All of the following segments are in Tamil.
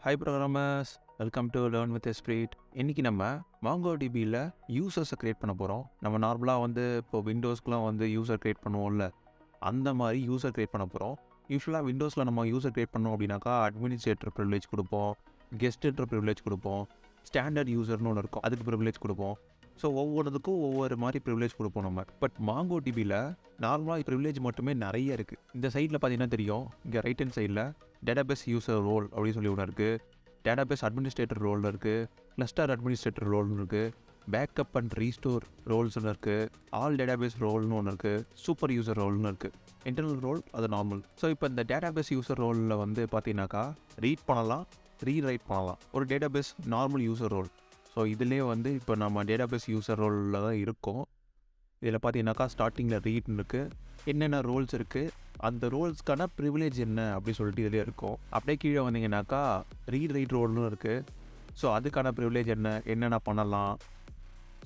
Hi programmers, welcome to learn with Esprit. இன்றைக்கி நம்ம MongoDBயில் யூசர்ஸை க்ரியேட் பண்ண போகிறோம். நம்ம நார்மலாக இப்போ விண்டோஸ்க்குலாம் யூசர் க்ரியேட் பண்ணுவோம்ல, அந்த மாதிரி யூசர் க்ரியேட் பண்ண போகிறோம். யூஸ்வலாக விண்டோஸில் நம்ம யூசர் க்ரியேட் பண்ணோம் அப்படின்னாக்கா அட்மினிஸ்ட்ரேட்டர் ப்ரிவிலேஜ் கொடுப்போம், கெஸ்ட்டுன்ற ப்ரிவிலேஜ் கொடுப்போம், ஸ்டாண்டர்ட் யூசர்னு ஒன்று இருக்கும், அதுக்கு ப்ரிவிலேஜ் கொடுப்போம். ஸோ ஒவ்வொருத்துக்கும் ஒவ்வொரு மாதிரி ப்ரிவிலேஜ் கொடுப்போம் நம்ம. பட் MongoDBயில் நார்மலாக ப்ரிவிலேஜ் மட்டுமே நிறைய இருக்குது. இந்த சைடில் பார்த்தீங்கன்னா தெரியும், இங்கே ரைட் ஹேண்ட் சைடில் டேட்டாபேஸ் யூசர் ரோல் அப்படின்னு சொல்லி ஒன்று இருக்குது, டேட்டாபேஸ் அட்மினிஸ்ட்ரேட்டர் ரோல் இருக்குது, கிளஸ்டர் அட்மினிஸ்ட்ரேட்டர் ரோல்னு இருக்குது, பேக்கப் அண்ட் ரீஸ்டோர் ரோல்ஸ்னு இருக்குது, ஆல் டேட்டாபேஸ் ரோல்னு ஒன்று இருக்குது, சூப்பர் யூசர் ரோல்னு இருக்குது. இன்டர்னல் ரோல் அது நார்மல். ஸோ இப்போ இந்த டேட்டாபேஸ் யூசர் ரோலில் பார்த்தீங்கன்னாக்கா ரீட் பண்ணலாம், ரீரைட் பண்ணலாம். ஒரு database normal user role. So இதுலேயே இப்போ நம்ம டேட்டாபேஸ் யூசர் ரோலில் தான் இருக்கோம். இதில் பார்த்தீங்கன்னாக்கா ஸ்டார்டிங்கில் ரீட்னு இருக்குது, என்னென்ன ரோல்ஸ் இருக்குது, அந்த ரோல்ஸ்க்கான ப்ரிவிலேஜ் என்ன அப்படின்னு சொல்லிட்டு இதிலே இருக்கும். அப்படியே கீழே வந்தீங்கன்னாக்கா ரீட் ரைட் ரோல்னு இருக்குது. ஸோ அதுக்கான ப்ரிவிலேஜ் என்னென்ன பண்ணலாம்.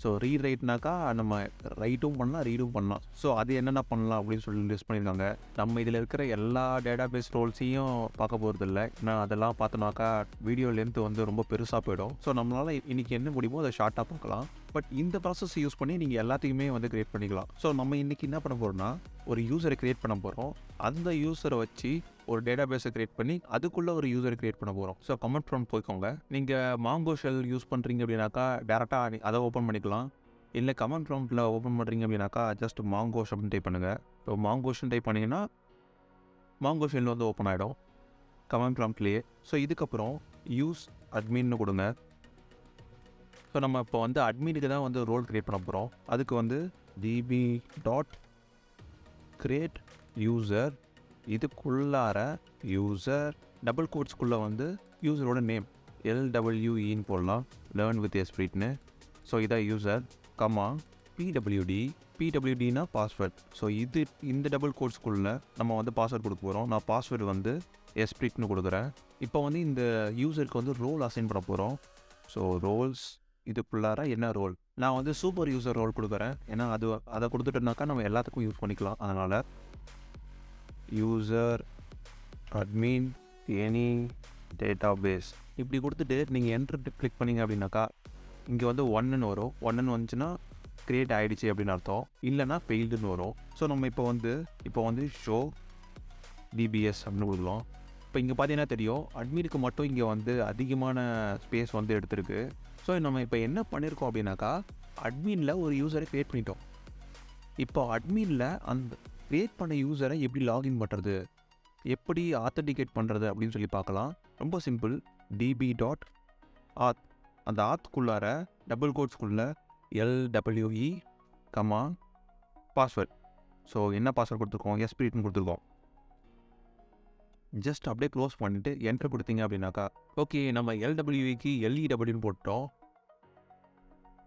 ஸோ ரீட் ரைட்னாக்கா நம்ம ரைட்டும் பண்ணலாம், ரீடும் பண்ணலாம். ஸோ அது என்னென்ன பண்ணலாம் அப்படின்னு சொல்லி லிஸ்ட் பண்ணியிருக்காங்க. நம்ம இதில் இருக்கிற எல்லா டேட்டாபேஸ் ரோல்ஸையும் பார்க்க போகிறது இல்லை, ஏன்னா அதெல்லாம் பார்த்தோன்னாக்கா வீடியோ லென்த் ரொம்ப பெருசாக போயிடும். ஸோ நம்மளால் இன்றைக்கி என்ன முடியுமோ அதை ஷார்ட்டாக பார்க்கலாம். பட் இந்த ப்ராசஸ் யூஸ் பண்ணி நீங்கள் எல்லாத்தையுமே க்ரியேட் பண்ணிக்கலாம். ஸோ நம்ம இன்றைக்கி என்ன பண்ண போகிறோம்னா, ஒரு யூசரை க்ரியேட் பண்ண போகிறோம். அந்த யூசரை வச்சு ஒரு டேட்டாபேஸை க்ரியேட் பண்ணி அதுக்குள்ளே ஒரு யூசரை க்ரியேட் பண்ண போகிறோம். ஸோ கமெண்ட் ப்ராம்ப்ட் போய்க்கோங்க. நீங்கள் மாங்கோ ஷெல் யூஸ் பண்ணுறீங்க அப்படின்னாக்கா டேரெக்டாக அதை ஓப்பன் பண்ணிக்கலாம். இல்லை கமெண்ட் ப்ராம்ப்ட்டில் ஓப்பன் பண்ணுறீங்க அப்படின்னாக்கா ஜஸ்ட் மாங்கோஷ் அப்படின்னு டைப் பண்ணுங்கள். ஸோ மாங்கோஷ்னு டைப் பண்ணிங்கன்னா மாங்கோ ஷெல் ஓப்பன் ஆகிடும் கமெண்ட் ப்ராம்ப்ட்லேயே. ஸோ இதுக்கப்புறம் யூஸ் அட்மின்னு கொடுங்க. ஸோ நம்ம இப்போ அட்மினுக்கு தான் ரோல் க்ரியேட் பண்ண போகிறோம். அதுக்கு db.create user, இதுக்குள்ளார யூசர் டபுள் கோட்ஸ்குள்ளே யூசரோட நேம் LWEன்னு போடலாம், லேர்ன் வித் Espritன்னு. ஸோ இதான் யூசர் கமா PWDனா பாஸ்வேர்ட். ஸோ இந்த டபுள் கோட்ஸ்குள்ளே நம்ம பாஸ்வேர்ட் கொடுக்க போகிறோம். நான் பாஸ்வேர்டு Espritன்னு கொடுக்குறேன். இப்போ இந்த யூசருக்கு ரோல் அசைன் பண்ண போகிறோம். ஸோ ரோல்ஸ் இதுக்குள்ளார என்ன ரோல், நான் சூப்பர் யூசர் ரோல் கொடுக்குறேன். ஏன்னா அதை கொடுத்துட்டோம்னாக்கா நம்ம எல்லாத்துக்கும் யூஸ் பண்ணிக்கலாம். அதனால் யூசர் அட்மின் எனி டேட்டாபேஸ் இப்படி கொடுத்துட்டு நீங்கள் என்ட்ரு கிளிக் பண்ணிங்க அப்படின்னாக்கா இங்கே 1ன்னு வரும். 1ன்னு வந்துச்சுன்னா க்ரியேட் ஆகிடுச்சு அப்படின்னு அர்த்தம், இல்லைனா ஃபெயில்டுன்னு வரும். ஸோ நம்ம இப்போ ஷோ டிபிஎஸ் அப்படின்னு கொடுக்கலாம். இப்போ இங்கே பார்த்தீங்கன்னா தெரியும், அட்மினுக்கு மட்டும் இங்கே அதிகமான ஸ்பேஸ் எடுத்திருக்கு. ஸோ நம்ம இப்போ என்ன பண்ணியிருக்கோம் அப்படின்னாக்கா அட்மினில் ஒரு யூசரை க்ரியேட் பண்ணிட்டோம். இப்போ அட்மினில் அந்த க்ரியேட் பண்ண யூசரை எப்படி லாகின் பண்ணுறது, எப்படி ஆத்தன்டிகேட் பண்ணுறது அப்படின்னு சொல்லி பார்க்கலாம். ரொம்ப சிம்பிள். db.auth, அந்த ஆத்குள்ளார டபுள் கோட்ஸ்குள்ளே LWE கமா பாஸ்வேர்ட். ஸோ என்ன பாஸ்வேர்ட் கொடுத்துருக்கோம், Espritன்னு கொடுத்துருக்கோம். ஜஸ்ட் அப்படியே க்ளோஸ் பண்ணிவிட்டு என்ட்ரு கொடுத்தீங்க அப்படின்னாக்கா ஓகே, நம்ம LWEக்கு LEWன்னு போட்டோம்.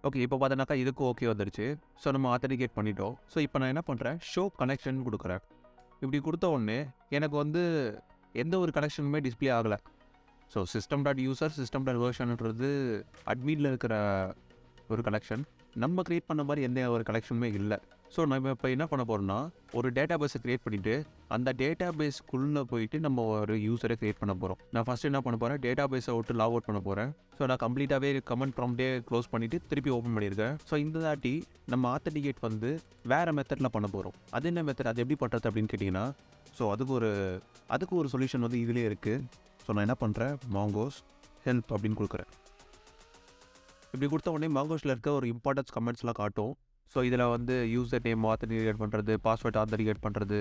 ஓகே, இப்போ பார்த்தோன்னாக்கா இதுக்கும் ஓகே வந்துடுச்சு. ஸோ நம்ம ஆத்தன்டிகேட் பண்ணிட்டோம். ஸோ இப்போ நான் என்ன பண்ணுறேன், ஷோ கனெக்ஷன் கொடுக்குறேன். இப்படி கொடுத்த உடனே எனக்கு எந்த ஒரு கனெக்ஷனுமே டிஸ்பிளே ஆகலை. ஸோ system.user system.versionன்றது அட்மினில் இருக்கிற ஒரு கனெக்ஷன். நம்ம க்ரியேட் பண்ண மாதிரி எந்த ஒரு கனெக்ஷனுமே இல்லை. ஸோ நம்ம இப்போ என்ன பண்ண போகிறோம்னா, ஒரு டேட்டாபேஸை க்ரியேட் பண்ணிவிட்டு அந்த டேட்டாபேஸ்க்குள்ளே போயிட்டு நம்ம ஒரு யூசரை க்ரியேட் பண்ண போகிறோம். நான் ஃபஸ்ட்டு என்ன பண்ண போகிறேன், டேட்டாபேஸை விட்டு லாக் அவுட் பண்ண போகிறேன். ஸோ நான் கம்ப்ளீட்டாகவே கமெண்ட் ப்ராம்ப்டே க்ளோஸ் பண்ணிவிட்டு திருப்பி ஓப்பன் பண்ணியிருக்கேன். ஸோ இந்த தாட்டி நம்ம ஆத்தன்டிகேட் வேறு மெத்தடில் பண்ண போகிறோம். அது என்ன மெத்தட், அது எப்படி பண்ணுறது அப்படின்னு கேட்டிங்கன்னா, ஸோ அதுக்கு ஒரு சொல்யூஷன் இதிலே இருக்குது. ஸோ நான் என்ன பண்ணுறேன், மாங்கோஸ் ஹெல்ப் அப்படின்னு கொடுக்குறேன். இப்படி கொடுத்த உடனே மாங்கோஸில் இருக்க ஒரு இம்பார்ட்டன்ஸ் கமெண்ட்ஸ்லாம் காட்டும். ஸோ இதில் யூசர் நேம் ஆத்தன்டிகேட் பண்ணுறது, பாஸ்வேர்ட் ஆத்தன்டிகேட் பண்ணுறது,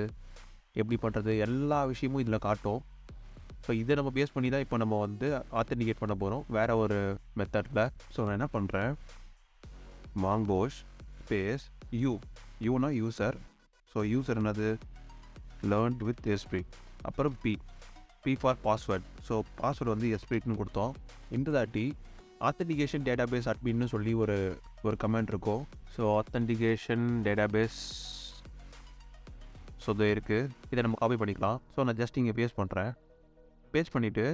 எப்படி பண்ணுறது, எல்லா விஷயமும் இதில் காட்டும். ஸோ இதை நம்ம பேஸ் பண்ணி தான் இப்போ நம்ம ஆத்தன்டிகேட் பண்ண போகிறோம் வேறு ஒரு மெத்தடில். ஸோ நான் என்ன பண்ணுறேன், மாங்கோஸ் ஸ்பேஸ் யூனா யூசர். ஸோ யூசர் என்னது, லேர்ன் வித் Esprit. அப்புறம் P for password. So password Espritன்னு கொடுத்தோம். இந்த தாட்டி ஆத்தன்டிகேஷன் டேட்டாபேஸ் அட்மின்னு சொல்லி ஒரு கமெண்ட் இருக்கும். ஸோ ஆத்தன்டிகேஷன் டேட்டாபேஸ் ஸோ இது இருக்குது. இதை நம்ம காப்பி பண்ணிக்கலாம். ஸோ நான் ஜஸ்ட் இங்கே பேஸ்ட் பண்ணுறேன். பேஸ்ட் பண்ணிவிட்டு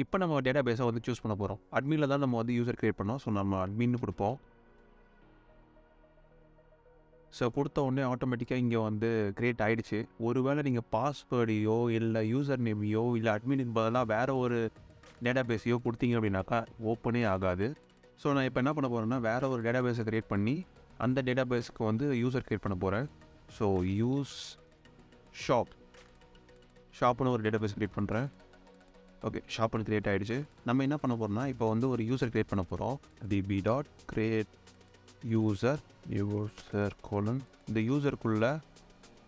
இப்போ நம்ம டேட்டாபேஸை சூஸ் பண்ண போகிறோம். அட்மினில் தான் நம்ம யூசர் க்ரியேட் பண்ணோம். ஸோ நம்ம அட்மின்னு கொடுப்போம். ஸோ கொடுத்த உடனே ஆட்டோமேட்டிக்காக இங்கே க்ரியேட் ஆகிடுச்சு. ஒருவேளை நீங்கள் பாஸ்வேர்டையோ இல்லை யூசர் நேமையோ இல்லை அட்மினுக்கு பதிலாக வேறு ஒரு டேட்டாபேஸையோ கொடுத்தீங்க அப்படின்னாக்கா ஓப்பனே ஆகாது. ஸோ நான் இப்போ என்ன பண்ண போகிறேன்னா வேறு ஒரு டேட்டாபேஸை க்ரியேட் பண்ணி அந்த டேட்டாபேஸுக்கு வந்து யூசர் க்ரியேட் பண்ண போகிறேன். ஸோ யூஸ் ஷாப்னு ஒரு டேட்டாபேஸ் க்ரியேட் பண்ணுறேன். ஓகே, ஷாப்னு க்ரியேட் ஆகிடுச்சு. நம்ம என்ன பண்ண போகிறோம்னா இப்போ வந்து ஒரு யூசர் க்ரியேட் பண்ண போகிறோம். db.create யூசர் இந்த யூசருக்குள்ளே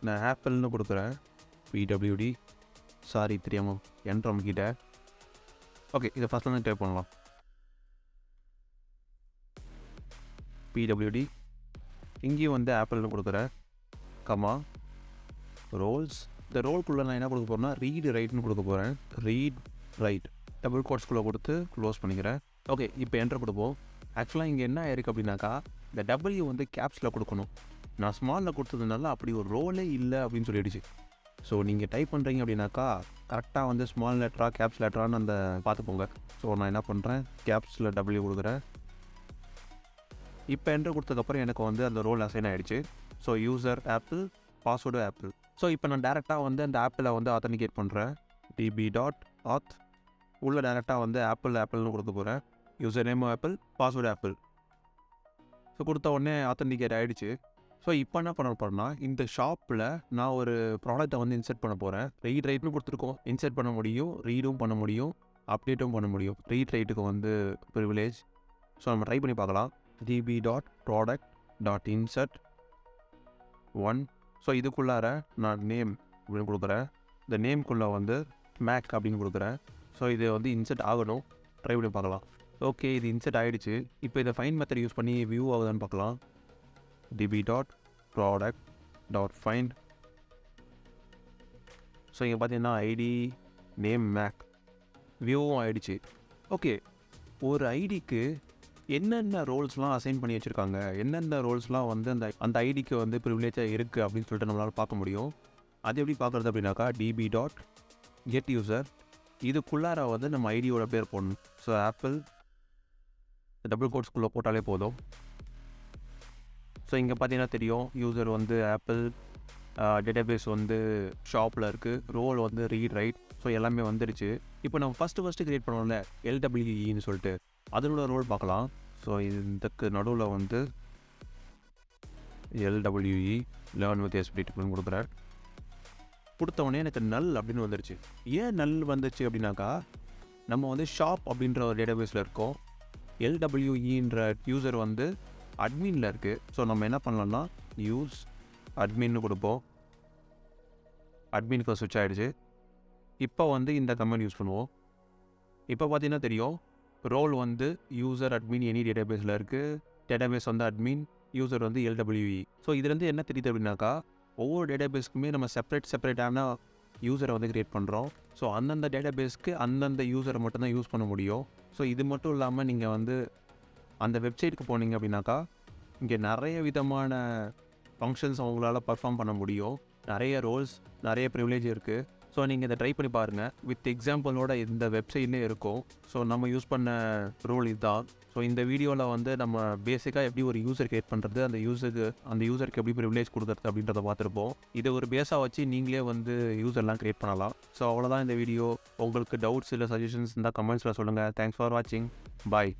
நான் ஆப்பிள்னு கொடுக்குறேன். pwd சாரி தெரியாமல் என்ட்ரு கிட்ட. ஓகே, இதை ஃபஸ்ட் வந்து டைப் பண்ணலாம். pwd இங்கேயும் வந்து ஆப்பிள்னு கொடுக்குறேன். Comma roles. இந்த ரோல்குள்ளே நான் என்ன கொடுக்க போகிறேன்னா ரீட் ரைட்னு கொடுக்க போகிறேன். ரீட் ரைட் டபுள் கோட்ஸ்குள்ளே கொடுத்து க்ளோஸ் பண்ணிக்கிறேன். ஓகே, இப்போ என்ட்ரு கொடுப்போம். ஆக்சுவலாக இங்கே என்ன ஆயிருக்கு அப்படின்னாக்கா இந்த டபிள்யூ வந்து கேப்ஸில் கொடுக்கணும். நான் ஸ்மாலில் கொடுத்ததுனால அப்படி ஒரு ரோலே இல்லை அப்படின்னு சொல்லிடுச்சு. ஸோ நீங்கள் டைப் பண்ணுறீங்க அப்படின்னாக்கா கரெக்டாக வந்து ஸ்மால் லெட்டரா கேப்ஸ் லெட்டரான்னு அந்த பார்த்துப்போங்க. ஸோ நான் என்ன பண்ணுறேன், கேப்ஸில் டபிள்யூ கொடுக்குறேன். இப்போ என்ட்ரு கொடுத்ததுக்கப்புறம் எனக்கு வந்து அந்த ரோல் அசைன் ஆகிடுச்சு. So user apple, password apple. So இப்போ நான் டேரெக்டாக வந்து அந்த ஆப்பிளை வந்து ஆத்தன்டிகேட் பண்ணுறேன். db.auth உள்ள டேரெக்டாக வந்து ஆப்பிள்னு கொடுக்க போகிறேன். User name apple, password apple. So கொடுத்த உடனே ஆத்தன்டிகேட் ஆகிடுச்சு. ஸோ இப்போ என்ன பண்ண போகிறேன்னா இந்த ஷாப்பில் நான் ஒரு ப்ராடக்ட்டை வந்து இன்சர்ட் பண்ண போகிறேன். ரீட் ரைட்னு கொடுத்துருக்கோம். இன்சர்ட் பண்ண முடியும், ரீடும் பண்ண முடியும், அப்டேட்டும் பண்ண முடியும். ரீட் ரைட்டுக்கு வந்து ப்ரிவிலேஜ். ஸோ நம்ம ட்ரை பண்ணி பார்க்கலாம். db.product.insert 1. ஸோ இதுக்குள்ளார நான் நேம் அப்படின்னு கொடுக்குறேன். இந்த நேம்குள்ளே வந்து மேக் அப்படின்னு கொடுக்குறேன். ஸோ இது வந்து இன்சர்ட் ஆகணும். ட்ரை பண்ணி பார்க்கலாம். ஓகே, இது இன்சர்ட் ஆகிடுச்சு. இப்போ இதை ஃபைண்ட் மெத்தட் யூஸ் பண்ணி வியூ ஆகுதான்னு பார்க்கலாம். db.product.find. ஸோ இங்கே பார்த்தீங்கன்னா ஐடி நேம் மேக் வியூவும் ஆகிடுச்சு. ஓகே, ஒரு ஐடிக்கு என்னென்ன ரோல்ஸ்லாம் அசைன் பண்ணி வச்சுருக்காங்க, என்னென்ன ரோல்ஸ்லாம் வந்து அந்த ஐடிக்கு வந்து ப்ரிவிலேஜாக இருக்குது அப்படின்னு சொல்லிட்டு நம்மளால் பார்க்க முடியும். அது எப்படி பார்க்குறது அப்படின்னாக்கா db.getUser இதுக்குள்ளார வந்து நம்ம ஐடியோட பேர் போடணும். ஸோ ஆப்பிள் டபுள் கோட்ஸ்குள்ளே போட்டாலே போதும். ஸோ இங்கே பார்த்தீங்கன்னா தெரியும் யூசர் வந்து ஆப்பிள், டேட்டாபேஸ் வந்து ஷாப்பில் இருக்குது, ரோல் வந்து ரீட் ரைட். ஸோ எல்லாமே வந்துடுச்சு. இப்போ நம்ம ஃபஸ்ட்டு க்ரியேட் பண்ணோம்ல LWEன்னு சொல்லிட்டு அதனோட ரோல் பார்க்கலாம். ஸோ இதுக்கு நடுவில் வந்து LWE லேர்ன் வித் எஸ்பிரிட் அப்படின்னு கொடுக்குறேன். கொடுத்தவொடனே எனக்கு நல் அப்படின்னு வந்துடுச்சு. ஏன் நல் வந்துச்சு அப்படின்னாக்கா நம்ம வந்து ஷாப் அப்படின்ற ஒரு டேட்டாபேஸில் இருக்கோம். LWEன்ற யூசர் வந்து அட்மினில் இருக்குது. ஸோ நம்ம என்ன பண்ணலாம்னா யூஸ் அட்மின்னு கொடுப்போம். அட்மினுக்கு ஸ்விட்ச் ஆகிடுச்சு. இப்போ வந்து இந்த கமெண்ட் யூஸ் பண்ணுவோம். இப்போ பார்த்தீங்கன்னா தெரியும் ரோல் வந்து யூசர் அட்மின் எனி டேட்டாபேஸில் இருக்குது. டேட்டாபேஸ் வந்து அட்மின், யூசர் வந்து LWE. ஸோ இதுலேருந்து என்ன தெரியுது அப்படின்னாக்கா ஒவ்வொரு டேட்டாபேஸ்க்குமே நம்ம செப்பரேட்டான யூசரை வந்து க்ரியேட் பண்ணுறோம். ஸோ அந்தந்த டேட்டாபேஸ்க்கு அந்தந்த யூசரை மட்டும்தான் யூஸ் பண்ண முடியும். ஸோ இது மட்டும் இல்லாமல் நீங்கள் வந்து அந்த வெப்சைட்டுக்கு போனீங்க அப்படின்னாக்கா இங்கே நிறைய விதமான ஃபங்க்ஷன்ஸ் அவங்களால பர்ஃபார்ம் பண்ண முடியும். நிறைய ரோல்ஸ், நிறைய ப்ரிவிலேஜ் இருக்குது. ஸோ நீங்கள் இதை ட்ரை பண்ணி பாருங்கள். வித் எக்ஸாம்பிளோட இந்த வெப்சைட்னே இருக்கும். ஸோ நம்ம யூஸ் பண்ண ரோல் இதுதான். ஸோ இந்த வீடியோவில் வந்து நம்ம பேசிக்காக எப்படி ஒரு யூசர் க்ரியேட் பண்ணுறது, அந்த யூசருக்கு எப்படி ப்ரிவிலேஜ் கொடுக்குறது அப்படின்றத பார்த்துருப்போம். இதை ஒரு பேஸாக வச்சு நீங்களே வந்து யூசர்லாம் க்ரியேட் பண்ணலாம். ஸோ அவ்வளோதான் இந்த வீடியோ. உங்களுக்கு டவுட்ஸ் இல்லை சஜஷன்ஸ் இருந்தால் கமெண்ட்ஸில் சொல்லுங்கள். தேங்க்ஸ் ஃபார் வாட்சிங். பாய்.